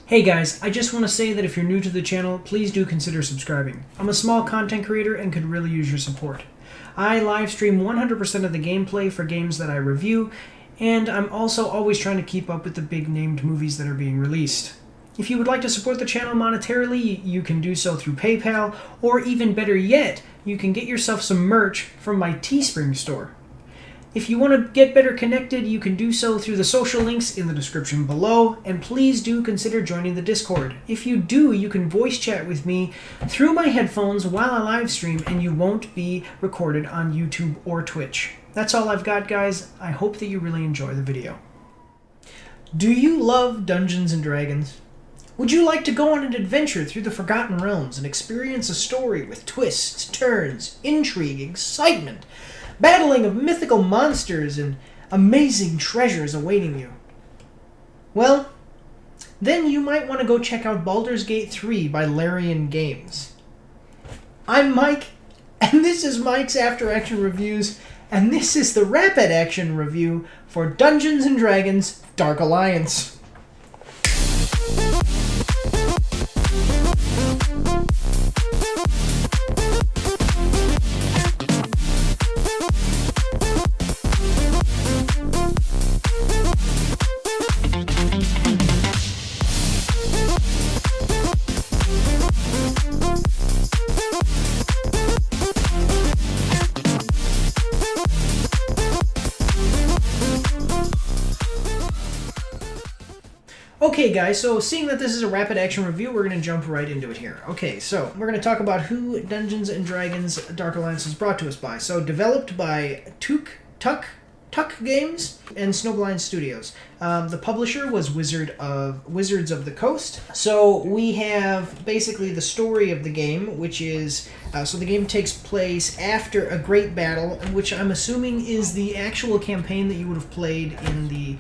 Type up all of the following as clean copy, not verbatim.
Hey guys, I just want to say that if you're new to the channel, please do consider subscribing. I'm a small content creator and could really use your support. I live stream 100% of the gameplay for games that I review, and I'm also always trying to keep up with the big named movies that are being released. If you would like to support the channel monetarily, you can do so through PayPal, or even better yet, you can get yourself some merch from my Teespring store. If you want to get better connected, you can do so through the social links in the description below, and please do consider joining the Discord. If you do, you can voice chat with me through my headphones while I live stream, and you won't be recorded on YouTube or Twitch. That's all I've got, guys. I hope that you really enjoy the video. Do you love Dungeons & Dragons? Would you like to go on an adventure through the Forgotten Realms and experience a story with twists, turns, intrigue, excitement, battling of mythical monsters and amazing treasures awaiting you? Well, then you might want to go check out Baldur's Gate 3 by Larian Games. I'm Mike, and this is Mike's After Action Reviews, and this is the Rapid Action Review for Dungeons & Dragons Dark Alliance. Okay guys, so seeing that this is a rapid action review, we're going to jump right into it here. Okay, so we're going to talk about who Dungeons & Dragons Dark Alliance is brought to us by. So developed by Tuck Games and Snowblind Studios. The publisher was Wizards of the Coast. So we have basically the story of the game, which is, so the game takes place after a great battle, which I'm assuming is the actual campaign that you would have played in the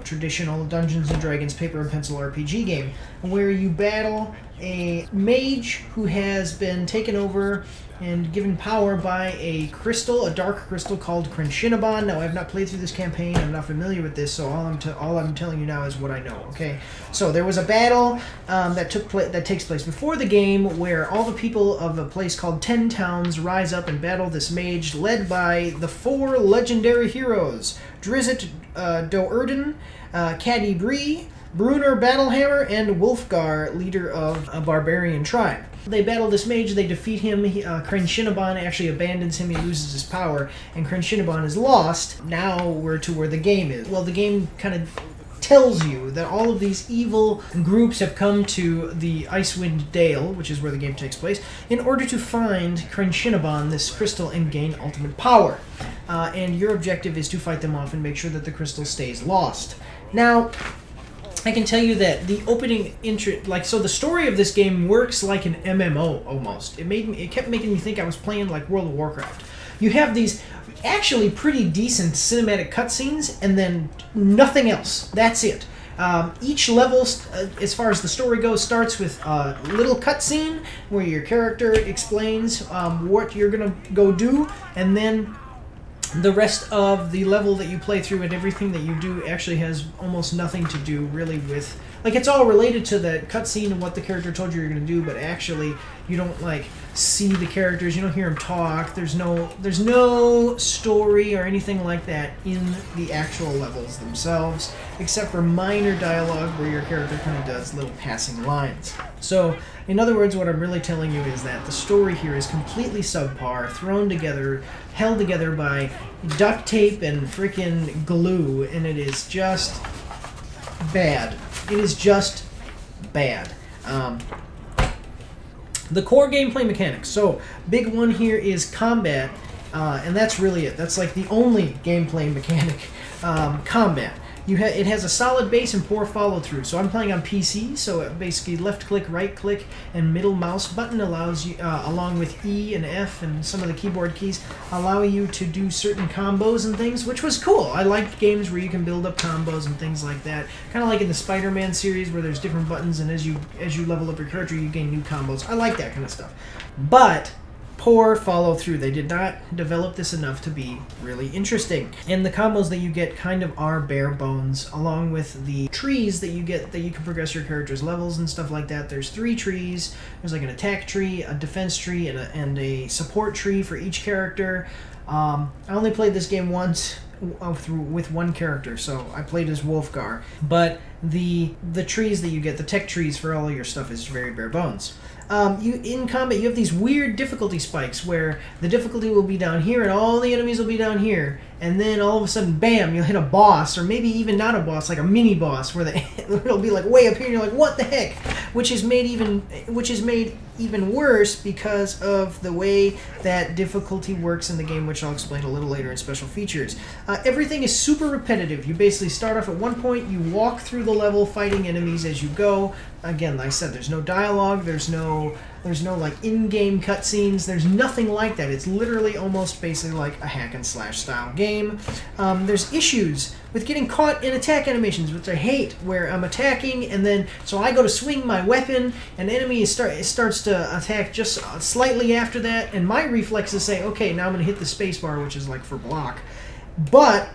traditional Dungeons & Dragons paper and pencil RPG game, where you battle a mage who has been taken over and given power by a crystal, a dark crystal called Crenshinabon. Now, I have not played through this campaign. I'm not familiar with this, so all I'm telling you now is what I know. Okay, so there was a battle that takes place before the game, where all the people of a place called Ten Towns rise up and battle this mage, led by the four legendary heroes: Drizzt Do'Urden, Cady Bree, Bruenor Battlehammer, and Wulfgar, leader of a barbarian tribe. They battle this mage, they defeat him. Crenshinabon actually abandons him, he loses his power, and Crenshinabon is lost. Now we're to where the game is. Well, the game kind of tells you that all of these evil groups have come to the Icewind Dale, which is where the game takes place, in order to find Crenshinabon, this crystal, and gain ultimate power. And your objective is to fight them off and make sure that the crystal stays lost. Now, I can tell you that the opening intro, so the story of this game works like an MMO almost. It kept making me think I was playing like World of Warcraft. You have these actually pretty decent cinematic cutscenes, and then nothing else. That's it. Each level, as far as the story goes, starts with a little cutscene where your character explains what you're gonna go do, and then the rest of the level that you play through and everything that you do actually has almost nothing to do really with, it's all related to the cutscene and what the character told you you're going to do, but actually you don't see the characters, you don't hear them talk. There's no story or anything like that in the actual levels themselves, except for minor dialogue where your character kind of does little passing lines. So, in other words, what I'm really telling you is that the story here is completely subpar, thrown together, held together by duct tape and freaking glue, and it is just bad. It is just bad. The core gameplay mechanics. So, big one here is combat, and that's really it. That's the only gameplay mechanic, combat. It has a solid base and poor follow-through. So I'm playing on PC, so basically left-click, right-click, and middle mouse button allows you, along with E and F and some of the keyboard keys, allow you to do certain combos and things, which was cool. I liked games where you can build up combos and things like that. Kind of like in the Spider-Man series where there's different buttons, and as you level up your character, you gain new combos. I like that kind of stuff. But poor follow through. They did not develop this enough to be really interesting. And the combos that you get kind of are bare bones, along with the trees that you get that you can progress your character's levels and stuff like that. There's 3 trees. There's like an attack tree, a defense tree, and a support tree for each character. I only played this game once with one character, so I played as Wolfgar. But the trees that you get, the tech trees for all of your stuff, is very bare bones. In combat, you have these weird difficulty spikes where the difficulty will be down here and all the enemies will be down here, and then all of a sudden, bam, you'll hit a boss, or maybe even not a boss, like a mini boss, where it'll be like way up here, and you're like, what the heck? Which is made even worse because of the way that difficulty works in the game, which I'll explain a little later in special features. Everything is super repetitive. You basically start off at one point, you walk through the level fighting enemies as you go. Again, like I said, there's no dialogue, there's no like in-game cutscenes, there's nothing like that. It's literally almost basically like a hack and slash style game. There's issues with getting caught in attack animations, which I hate, where I'm attacking and then, so I go to swing my weapon, and enemy starts to attack just slightly after that, and my reflexes say, okay, now I'm going to hit the space bar, which is like for block. But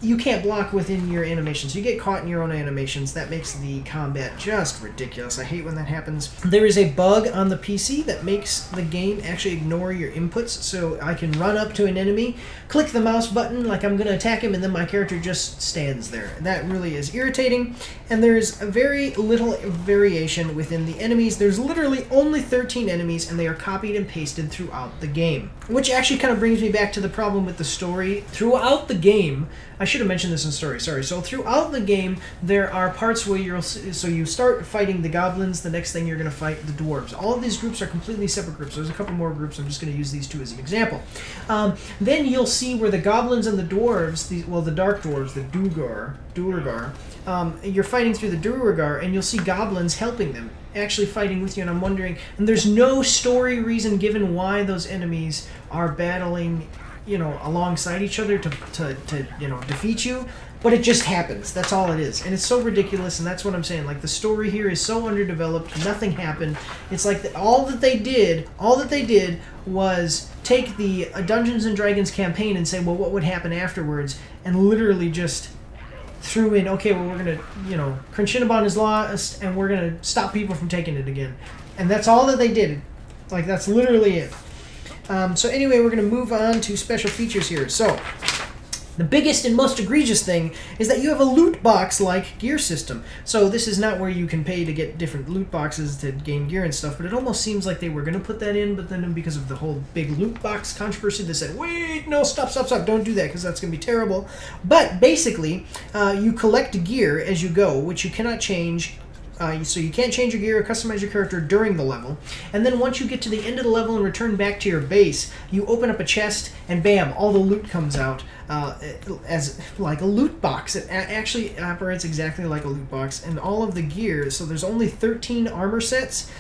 you can't block within your animations. You get caught in your own animations. That makes the combat just ridiculous. I hate when that happens. There is a bug on the PC that makes the game actually ignore your inputs, so I can run up to an enemy, click the mouse button like I'm going to attack him, and then my character just stands there. That really is irritating, and there's very little variation within the enemies. There's literally only 13 enemies, and they are copied and pasted throughout the game. Which actually kind of brings me back to the problem with the story. Throughout the game, I should have mentioned this in story, sorry. So throughout the game, there are parts where you start fighting the goblins, the next thing you're going to fight the dwarves. All of these groups are completely separate groups. There's a couple more groups, I'm just going to use these two as an example. Then you'll see where the goblins and the dwarves, the dark dwarves, the Duergar, you're fighting through the Duergar, and you'll see goblins helping them, actually fighting with you, and I'm wondering, and there's no story reason given why those enemies are battling, alongside each other to defeat you, but it just happens. That's all it is, and it's so ridiculous, and that's what I'm saying. Like, the story here is so underdeveloped. Nothing happened. It's like all that they did was take the Dungeons and Dragons campaign and say, well, what would happen afterwards, and literally just threw in, okay, well, we're gonna, Crunchinaban is lost, and we're gonna stop people from taking it again, and that's all that they did. Like, that's literally it. So anyway, we're going to move on to special features here. So, the biggest and most egregious thing is that you have a loot box-like gear system. So this is not where you can pay to get different loot boxes to gain gear and stuff, but it almost seems like they were going to put that in, but then because of the whole big loot box controversy, they said, wait, no, stop, don't do that, because that's going to be terrible. But basically, you collect gear as you go, which you cannot change. So you can't change your gear or customize your character during the level. And then once you get to the end of the level and return back to your base, you open up a chest and bam, all the loot comes out as like a loot box. It actually operates exactly like a loot box. And all of the gear, so there's only 13 armor sets.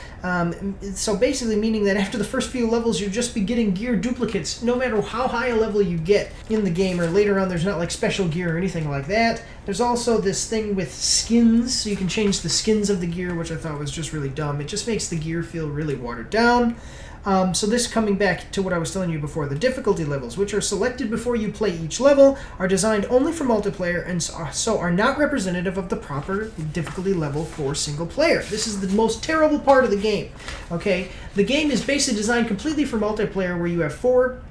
So basically meaning that after the first few levels, you'll just be getting gear duplicates no matter how high a level you get in the game, or later on there's not like special gear or anything like that. There's also this thing with skins, so you can change the skins of the gear, which I thought was just really dumb. It just makes the gear feel really watered down. So this, coming back to what I was telling you before, the difficulty levels, which are selected before you play each level, are designed only for multiplayer and so are not representative of the proper difficulty level for single player. This is the most terrible part of the game. Okay, the game is basically designed completely for multiplayer, where you have four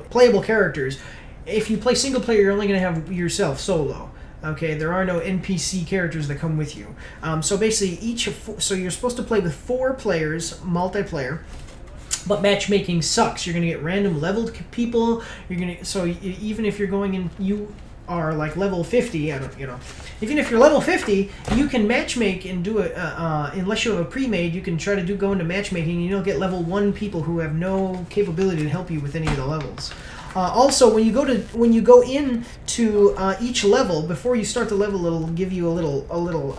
playable characters. If you play single player, you're only going to have yourself solo. Okay, there are no NPC characters that come with you. So basically, so you're supposed to play with 4 players, multiplayer, but matchmaking sucks. You're going to get random leveled people. Even if you're going in, you are like level 50. Even if you're level 50, you can matchmake and do it. Unless you have a pre-made, you can try to go into matchmaking, and you'll get level 1 people who have no capability to help you with any of the levels. Also, when you go into each level, before you start the level, it'll give you a little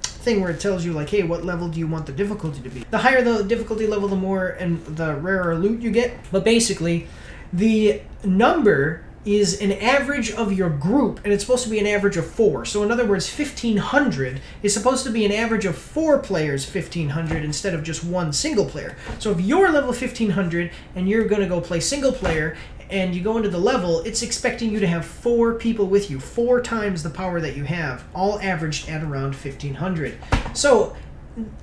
thing where it tells you, like, hey, what level do you want the difficulty to be? The higher the difficulty level, the more and the rarer loot you get. But basically, the number is an average of your group, and it's supposed to be an average of 4. So in other words, 1,500 is supposed to be an average of 4 players 1,500 instead of just one single player. So if you're level 1,500 and you're going to go play single player and you go into the level, it's expecting you to have 4 people with you, 4 times the power that you have, all averaged at around 1,500. So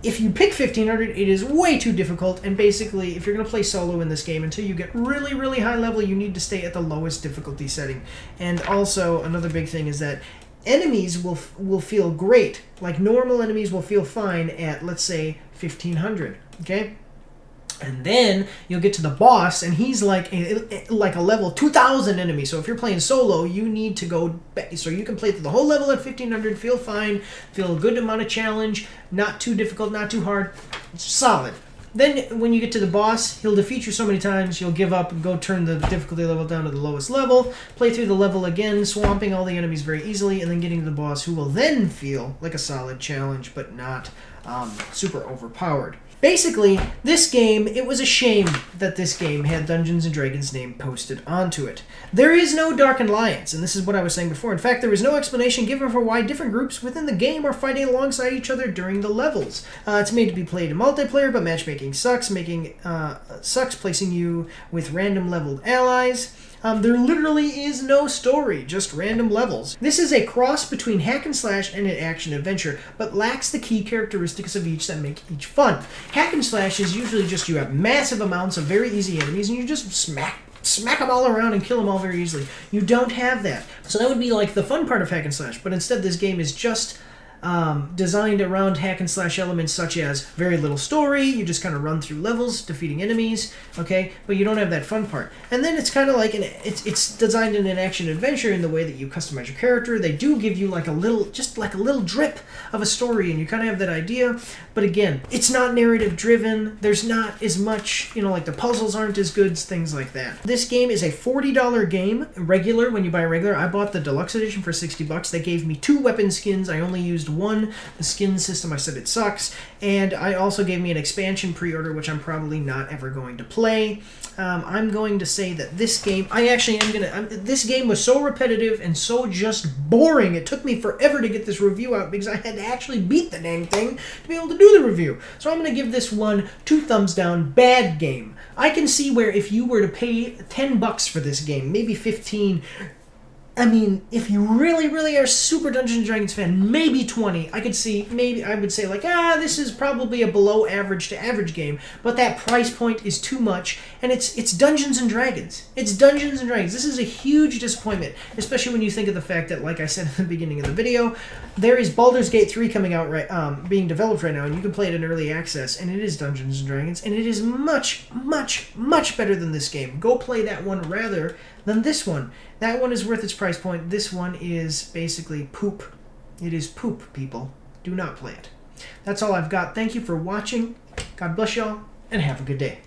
if you pick 1,500, it is way too difficult, and basically, if you're going to play solo in this game, until you get really, really high level, you need to stay at the lowest difficulty setting. And also, another big thing is that enemies will feel great. Like, normal enemies will feel fine at, let's say, 1,500, okay? And then you'll get to the boss, and he's like a level 2,000 enemy. So if you're playing solo, you need to go back. So you can play through the whole level at 1,500, feel fine, feel a good amount of challenge, not too difficult, not too hard, solid. Then when you get to the boss, he'll defeat you so many times, you'll give up and go turn the difficulty level down to the lowest level, play through the level again, swamping all the enemies very easily, and then getting to the boss, who will then feel like a solid challenge, but not super overpowered. Basically, this game, it was a shame that this game had Dungeons & Dragons name posted onto it. There is no Dark Alliance, and this is what I was saying before. In fact, there is no explanation given for why different groups within the game are fighting alongside each other during the levels. It's made to be played in multiplayer, but matchmaking sucks, placing you with random leveled allies. There literally is no story, just random levels. This is a cross between hack and slash and an action adventure, but lacks the key characteristics of each that make each fun. Hack and slash is usually just you have massive amounts of very easy enemies and you just smack them all around and kill them all very easily. You don't have that. So that would be like the fun part of hack and slash, but instead this game is just designed around hack and slash elements such as very little story, you just kind of run through levels, defeating enemies, okay, but you don't have that fun part. And then it's kind of like, it's designed in an action adventure in the way that you customize your character. They do give you like a little drip of a story, and you kind of have that idea, but again, it's not narrative driven, there's not as much, like the puzzles aren't as good, things like that. This game is a $40 game, regular, when you buy regular. I bought the deluxe edition for $60. They gave me 2 weapon skins, I only used one. The skin system, I said it sucks, and I also gave me an expansion pre-order, which I'm probably not ever going to play. I'm going to say that this game, this game was so repetitive and so just boring, it took me forever to get this review out because I had to actually beat the dang thing to be able to do the review. So I'm going to give this one 2 thumbs down, bad game. I can see where if you were to pay $10 for this game, maybe 15, I mean, if you really, really are super Dungeons & Dragons fan, maybe 20. I could see, maybe I would say like, this is probably a below average to average game, but that price point is too much, and it's Dungeons & Dragons. It's Dungeons & Dragons. This is a huge disappointment, especially when you think of the fact that, like I said at the beginning of the video, there is Baldur's Gate 3 coming out being developed right now, and you can play it in early access, and it is Dungeons & Dragons, and it is much, much, much better than this game. Go play that one rather than this one. That one is worth its price point. This one is basically poop. It is poop, people. Do not play it. That's all I've got. Thank you for watching. God bless y'all, and have a good day.